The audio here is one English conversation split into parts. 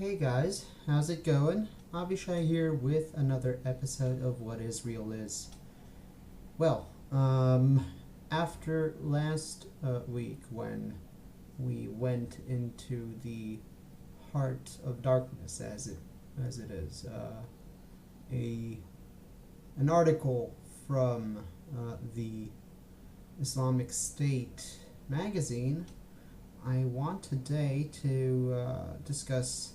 Hey guys, how's it going? Avishai here with another episode of What Israel Is. Well, after last week when we went into the heart of darkness, as it is, an article from the Islamic State magazine, I want today to discuss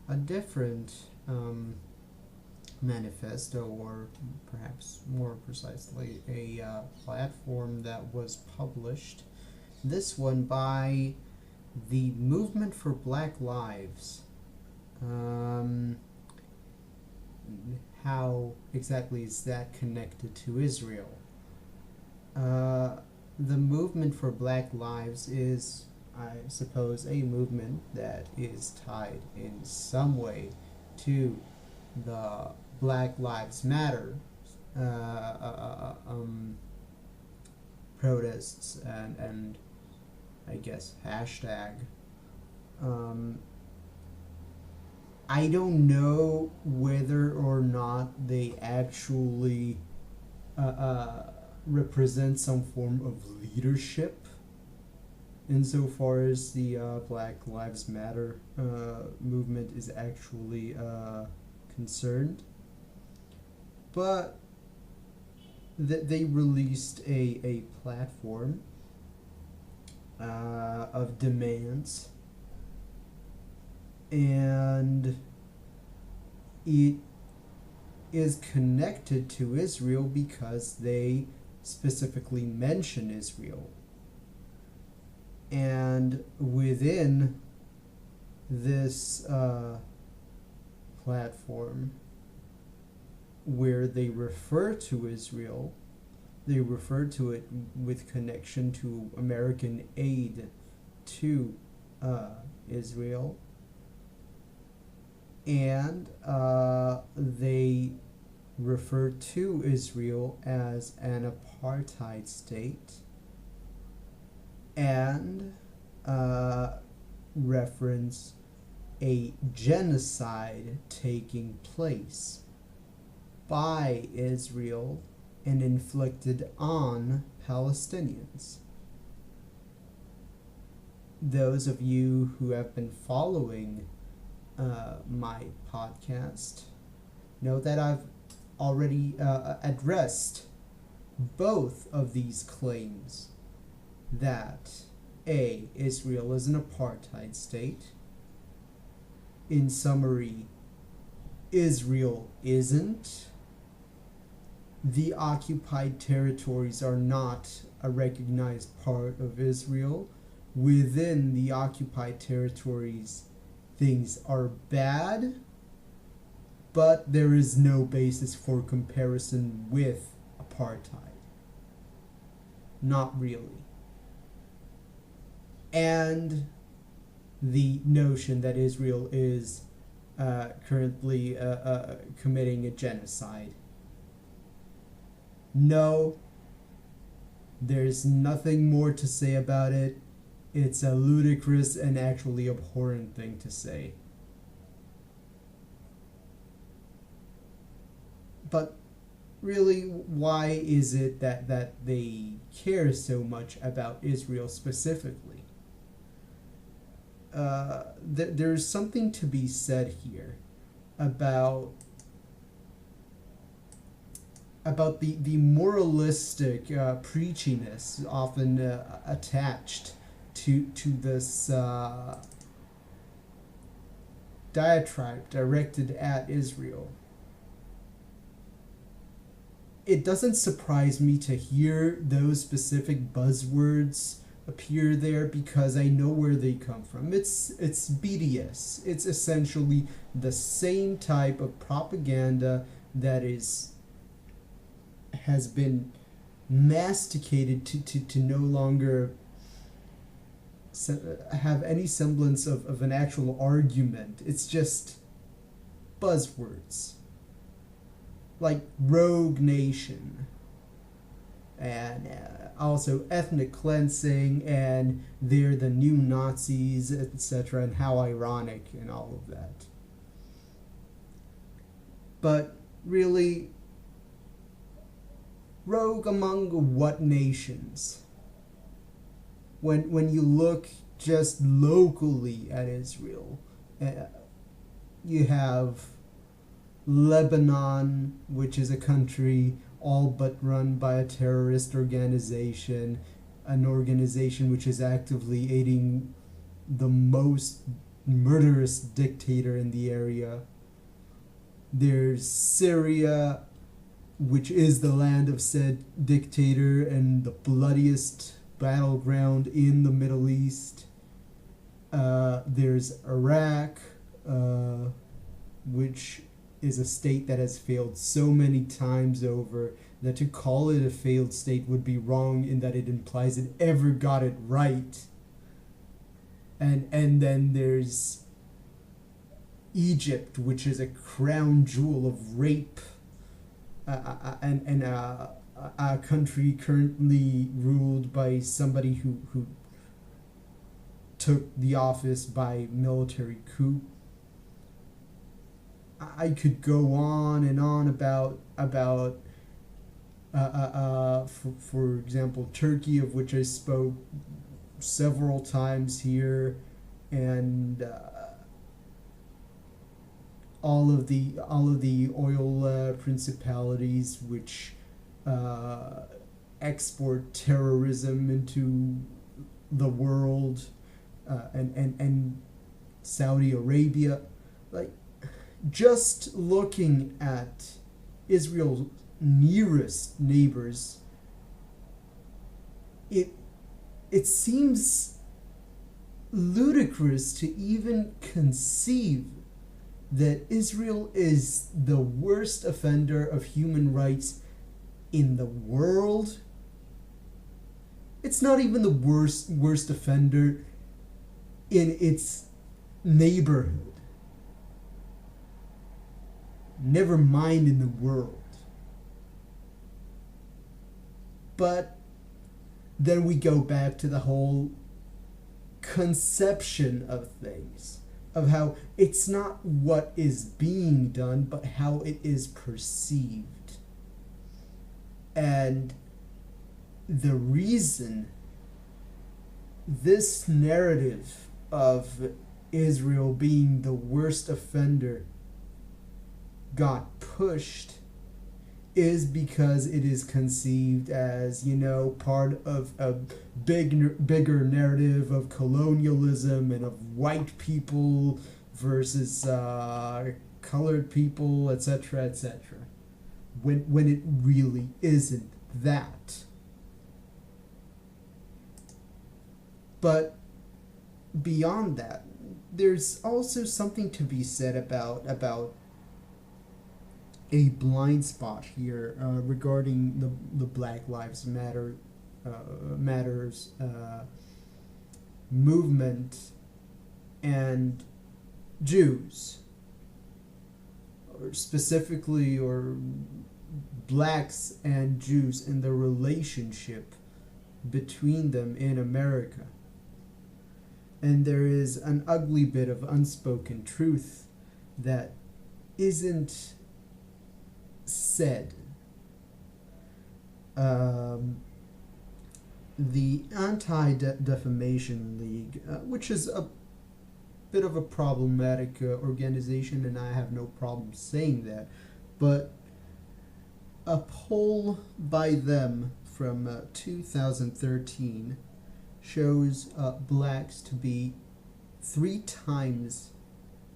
a different manifesto, or perhaps more precisely, a platform that was published. This one by the Movement for Black Lives. How exactly is that connected to Israel? The Movement for Black Lives is, I suppose, a movement that is tied in some way to the Black Lives Matter protests and I guess hashtag. I don't know whether or not they actually represent some form of leadership insofar as the Black Lives Matter movement is actually concerned. But they released a platform of demands, and it is connected to Israel because they specifically mention Israel. And within this platform, where they refer to Israel, they refer to it with connection to American aid to Israel, and they refer to Israel as an apartheid state, and reference a genocide taking place by Israel and inflicted on Palestinians. Those of you who have been following my podcast know that I've already addressed both of these claims, that A, Israel is an apartheid state. In summary, Israel isn't. The occupied territories are not a recognized part of Israel. Within the occupied territories, things are bad, but there is no basis for comparison with apartheid. Not really. And the notion that Israel is currently committing a genocide. No, there's nothing more to say about it. It's a ludicrous and actually abhorrent thing to say. But really, why is it that they care so much about Israel specifically? There's something to be said here about the moralistic preachiness often attached to this diatribe directed at Israel. It doesn't surprise me to hear those specific buzzwords appear there because I know where they come from. It's BDS. It's essentially the same type of propaganda that has been masticated to no longer have any semblance of an actual argument. It's just buzzwords. Like Rogue Nation, and also ethnic cleansing, and they're the new Nazis, etc., and how ironic and all of that. But really, rogue among what nations? When you look just locally at Israel, you have Lebanon, which is a country all but run by a terrorist organization, an organization which is actively aiding the most murderous dictator in the area. There's Syria, which is the land of said dictator and the bloodiest battleground in the Middle East. There's Iraq, which is a state that has failed so many times over that to call it a failed state would be wrong in that it implies it ever got it right. And then there's Egypt, which is a crown jewel of rape, and a country currently ruled by somebody who took the office by military coup. I could go on and on about for example, Turkey, of which I spoke several times here, and all of the oil principalities which export terrorism into the world, and Saudi Arabia. Like, just looking at Israel's nearest neighbors, it seems ludicrous to even conceive that Israel is the worst offender of human rights in the world. It's not even the worst offender in its neighborhood. Never mind in the world. But then we go back to the whole conception of things, of how it's not what is being done, but how it is perceived. And the reason this narrative of Israel being the worst offender got pushed is because it is conceived as, part of a bigger narrative of colonialism and of white people versus colored people, etc., etc. When it really isn't that. But beyond that, there's also something to be said about a blind spot here regarding the Black Lives Matters movement and Jews, or specifically, or blacks and Jews, and the relationship between them in America. And there is an ugly bit of unspoken truth that isn't said. The Anti-Defamation League, which is a bit of a problematic organization, and I have no problem saying that, but a poll by them from 2013 shows blacks to be 3 times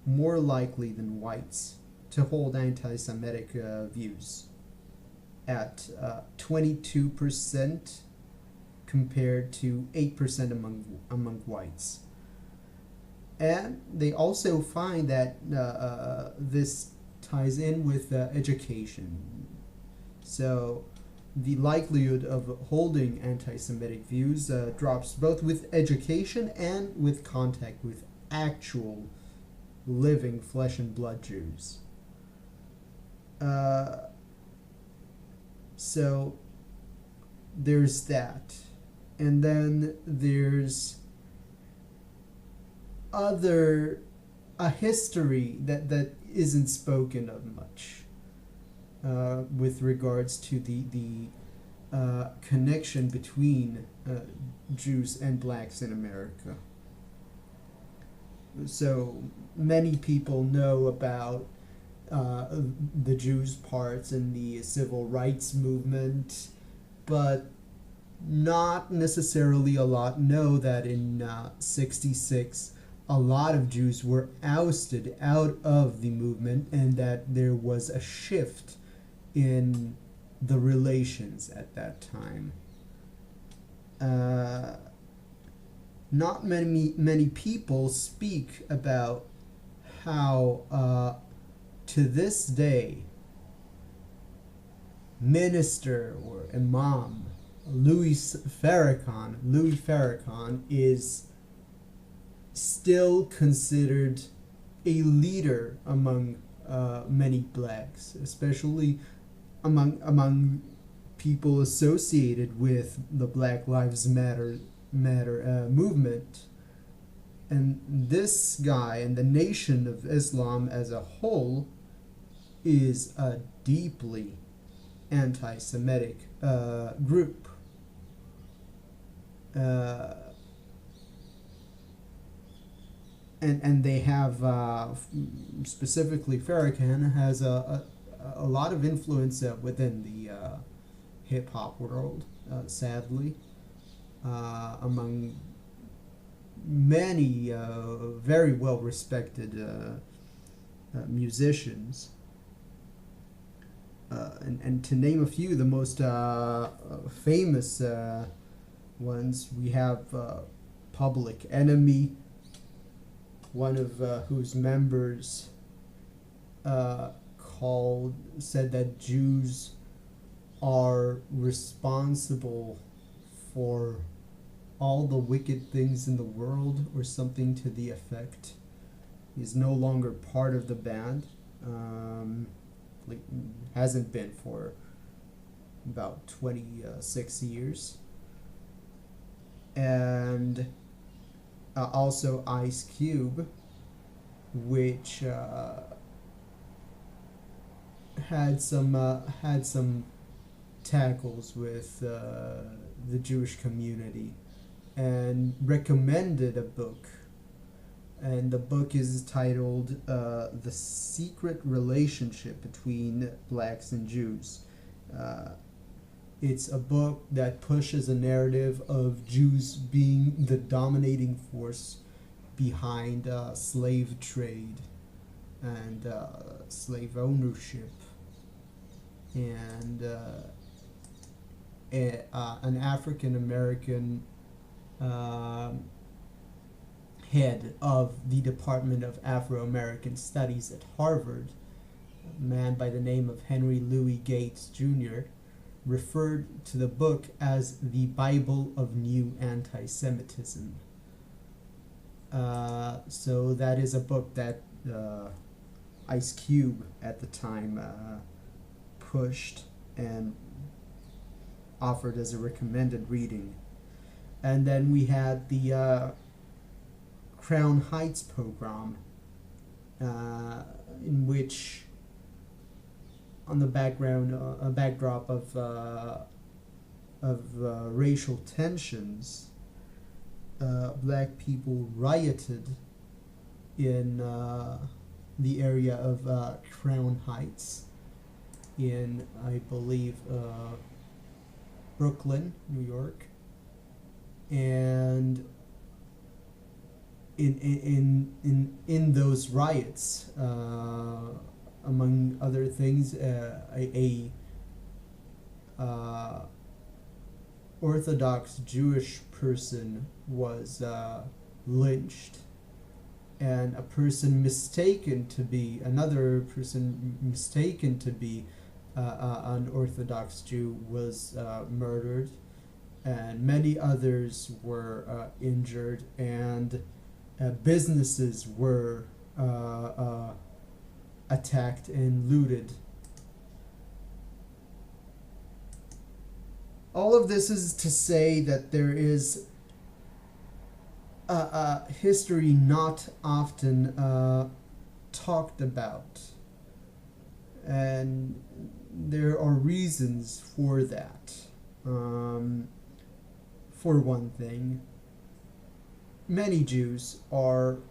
more likely than whites to hold anti-Semitic views, at 22% compared to 8% among whites. And they also find that this ties in with education. So the likelihood of holding anti-Semitic views drops both with education and with contact with actual living flesh and blood Jews. So there's that. And then there's a history that isn't spoken of much with regards to the connection between Jews and blacks in America. So many people know about the Jews' parts in the civil rights movement, but not necessarily a lot know that in 66 a lot of Jews were ousted out of the movement, and that there was a shift in the relations at that time. Not many people speak about how to this day minister or imam Louis Farrakhan is still considered a leader among many blacks, especially among people associated with the Black Lives Matter movement. And this guy and the Nation of Islam as a whole is a deeply anti-Semitic group. And they have, specifically Farrakhan has a lot of influence within the hip-hop world, sadly, among many very well-respected musicians. And to name a few, the most famous ones, we have Public Enemy, one of whose members said that Jews are responsible for all the wicked things in the world, or something to the effect. He's no longer part of the band. Hasn't been for about 26 years. And also Ice Cube, which had some tackles with the Jewish community, and recommended a book. And the book is titled The Secret Relationship Between Blacks and Jews. It's a book that pushes a narrative of Jews being the dominating force behind slave trade and slave ownership, and an African American head of the Department of Afro-American Studies at Harvard, a man by the name of Henry Louis Gates Jr., referred to the book as the Bible of New Anti-Semitism. So that is a book that Ice Cube at the time pushed and offered as a recommended reading. And then we had the Crown Heights pogrom, in which, on the backdrop of racial tensions, black people rioted in the area of Crown Heights in, I believe, Brooklyn, New York, and in those riots, among other things, a Orthodox Jewish person was lynched, and another person mistaken to be an Orthodox Jew was murdered, and many others were injured, and businesses were attacked and looted. All of this is to say that there is a history not often talked about, and there are reasons for that. For one thing, many Jews hold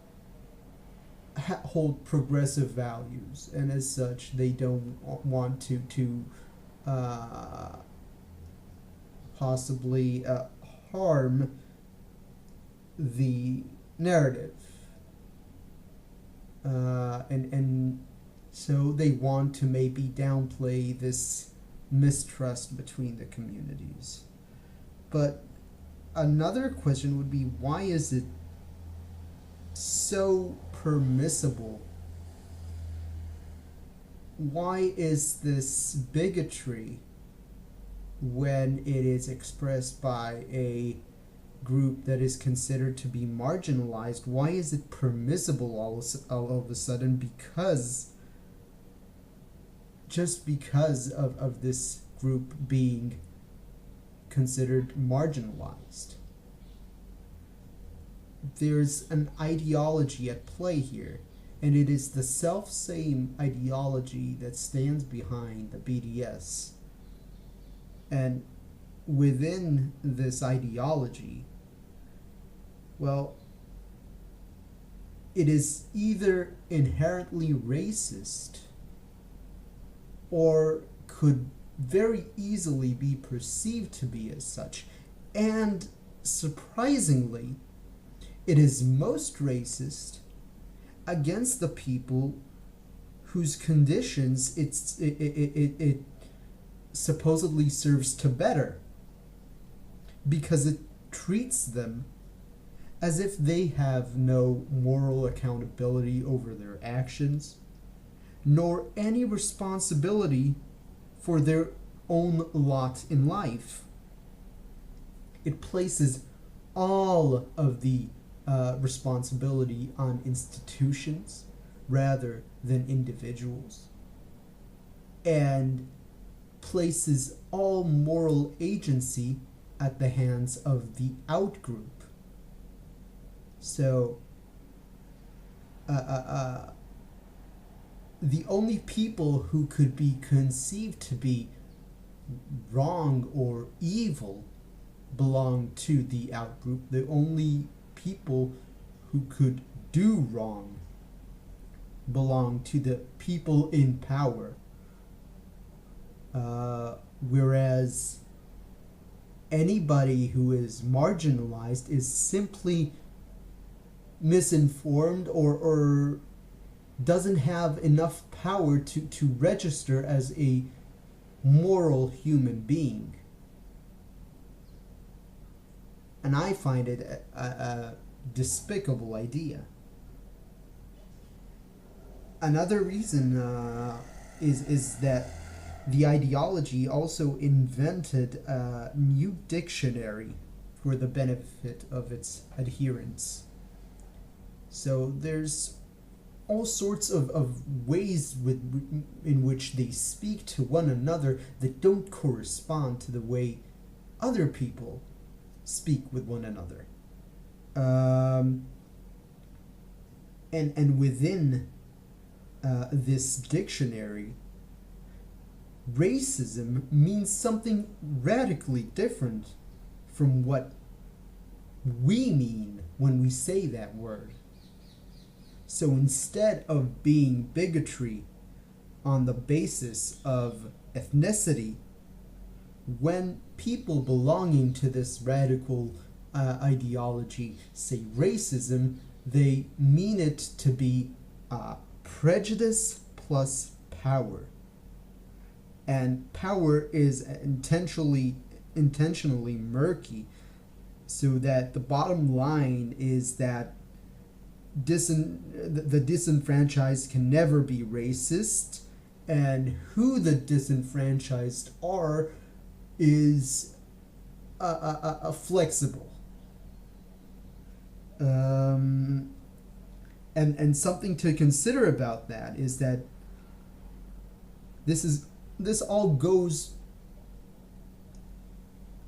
progressive values, and as such, they don't want to possibly harm the narrative, and so they want to maybe downplay this mistrust between the communities. But another question would be, why is it so permissible? Why is this bigotry, when it is expressed by a group that is considered to be marginalized, why is it permissible all of a sudden? Just because of this group being considered marginalized. There's an ideology at play here, and it is the self-same ideology that stands behind the BDS. And within this ideology, well, it is either inherently racist or could very easily be perceived to be as such. And surprisingly, it is most racist against the people whose conditions it supposedly serves to better, because it treats them as if they have no moral accountability over their actions, nor any responsibility for their own lot in life. It places all of the responsibility on institutions rather than individuals, and places all moral agency at the hands of the outgroup. So, the only people who could be conceived to be wrong or evil belong to the outgroup. The only people who could do wrong belong to the people in power. Whereas anybody who is marginalized is simply misinformed or doesn't have enough power to register as a moral human being. And I find it a despicable idea. Another reason is that the ideology also invented a new dictionary for the benefit of its adherents. So there's all sorts of ways in which they speak to one another that don't correspond to the way other people speak with one another. And within this dictionary, racism means something radically different from what we mean when we say that word. So instead of being bigotry on the basis of ethnicity, when people belonging to this radical ideology say racism, they mean it to be prejudice plus power. And power is intentionally murky, so that the bottom line is that the disenfranchised can never be racist, and who the disenfranchised are is flexible. And something to consider about that is that this all goes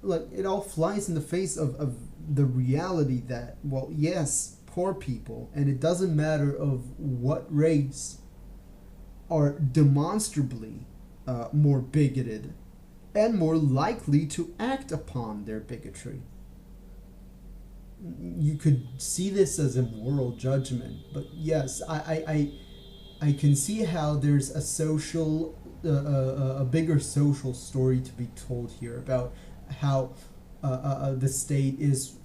like it all flies in the face of the reality that, well, yes, poor people, and it doesn't matter of what race, are demonstrably more bigoted and more likely to act upon their bigotry. You could see this as a moral judgment, but yes, I can see how there's a social, a bigger social story to be told here about how the state is,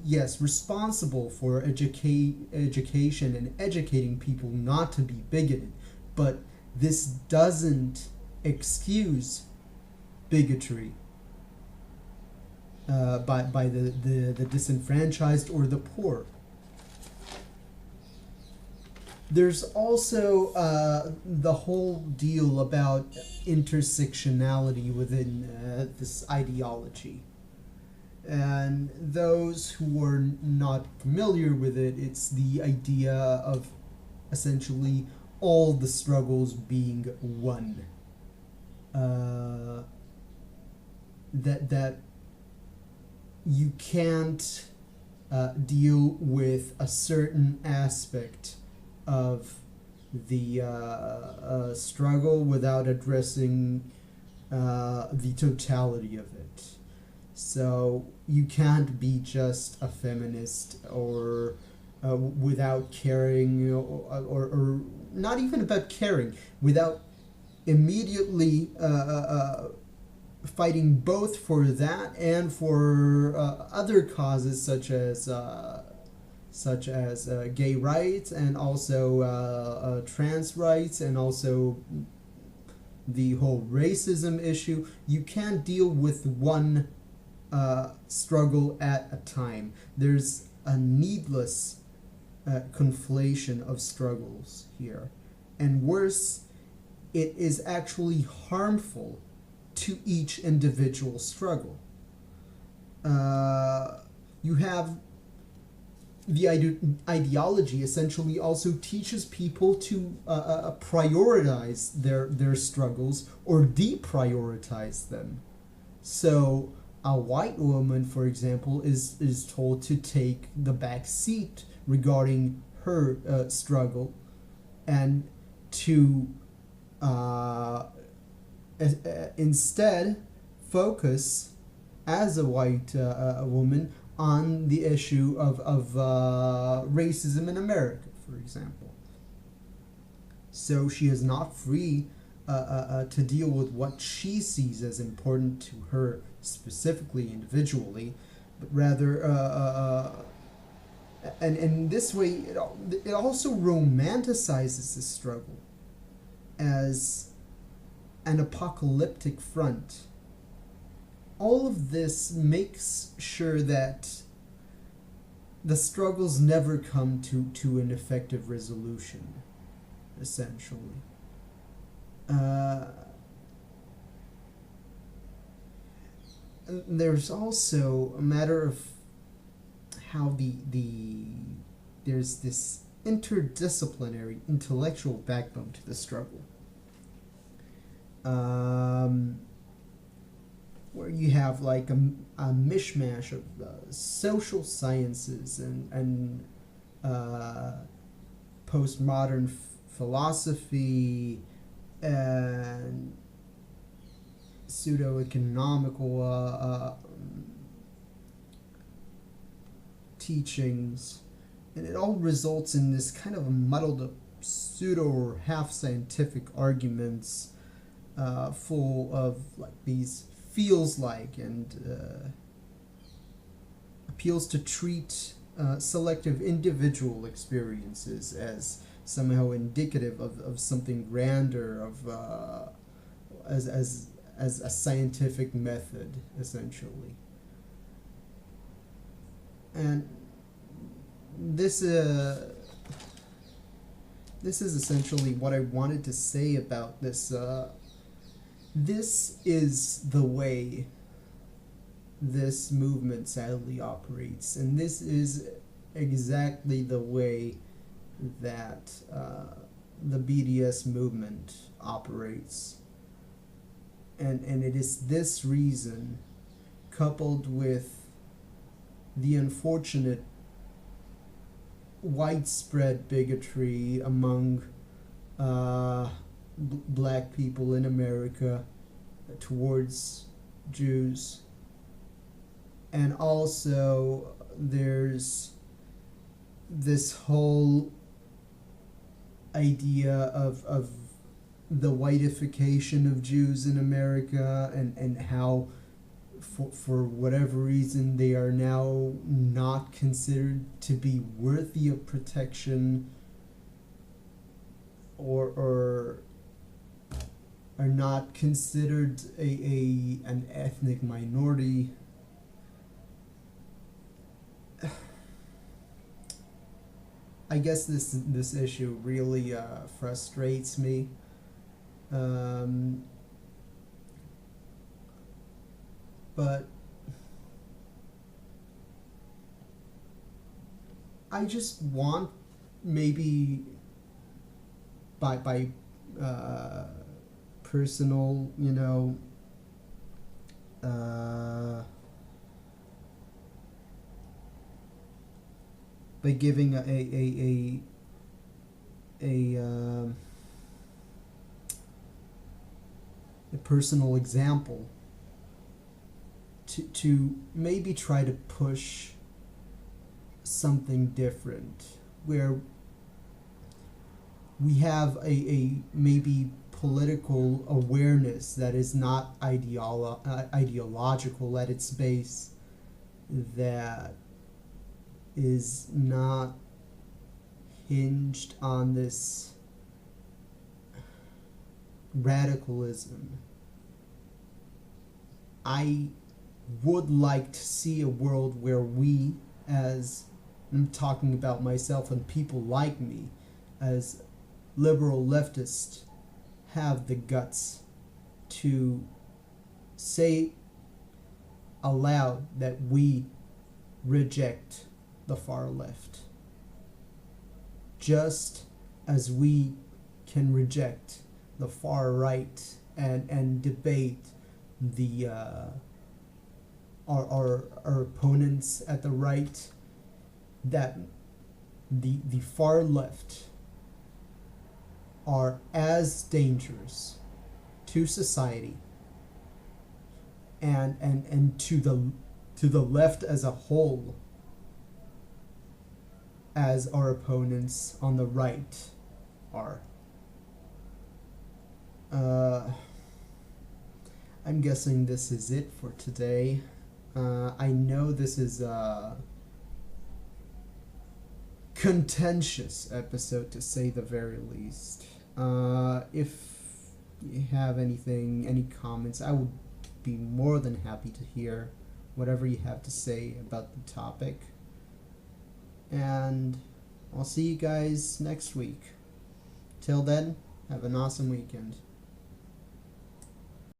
yes, responsible for education and educating people not to be bigoted, but this doesn't excuse bigotry by the disenfranchised or the poor. There's also the whole deal about intersectionality within this ideology. And those who are not familiar with it, it's the idea of essentially all the struggles being one. That you can't deal with a certain aspect of the struggle without addressing the totality of it. So you can't be just a feminist or without caring, or not even about caring, without immediately fighting both for that and for other causes such as gay rights, and also trans rights, and also the whole racism issue. You can't deal with one struggle at a time. There's a needless conflation of struggles here. And worse, it is actually harmful to each individual struggle. You have the ideology essentially also teaches people to prioritize their struggles or deprioritize them. So a white woman, for example, is told to take the back seat regarding her struggle, and to instead focus as a white woman on the issue of racism in America, for example. So she is not free to deal with what she sees as important to her specifically, individually, but rather, and in this way, it also romanticizes the struggle as an apocalyptic front. All of this makes sure that the struggles never come to an effective resolution, essentially. There's also a matter of how there's this interdisciplinary intellectual backbone to the struggle. Where you have like a mishmash of social sciences and postmodern philosophy and pseudo-economical teachings, and it all results in this kind of muddled up pseudo or half-scientific arguments full of like these feels like and appeals to treat selective individual experiences as somehow indicative of something grander, of as a scientific method, essentially. And this is essentially what I wanted to say about this. This is the way this movement sadly operates, and this is exactly the way that the BDS movement operates. And it is this reason coupled with the unfortunate widespread bigotry among black people in America towards Jews. And also, there's this whole idea of the whiteification of Jews in America, and how for whatever reason they are now not considered to be worthy of protection, or are not considered an ethnic minority. I guess this issue really frustrates me. But I just want, maybe by personal, by giving a personal example, to maybe try to push something different, where we have a maybe political awareness that is not ideological at its base, that is not hinged on this radicalism. I would like to see a world where we, as I'm talking about myself and people like me, as liberal leftists, have the guts to say aloud that we reject the far left, just as we can reject the far right and debate the our opponents at the right, that the far left are as dangerous to society and to the left as a whole as our opponents on the right are. I'm guessing this is it for today. I know this is a contentious episode, to say the very least. If you have any comments, I would be more than happy to hear whatever you have to say about the topic. And I'll see you guys next week. Till then, have an awesome weekend.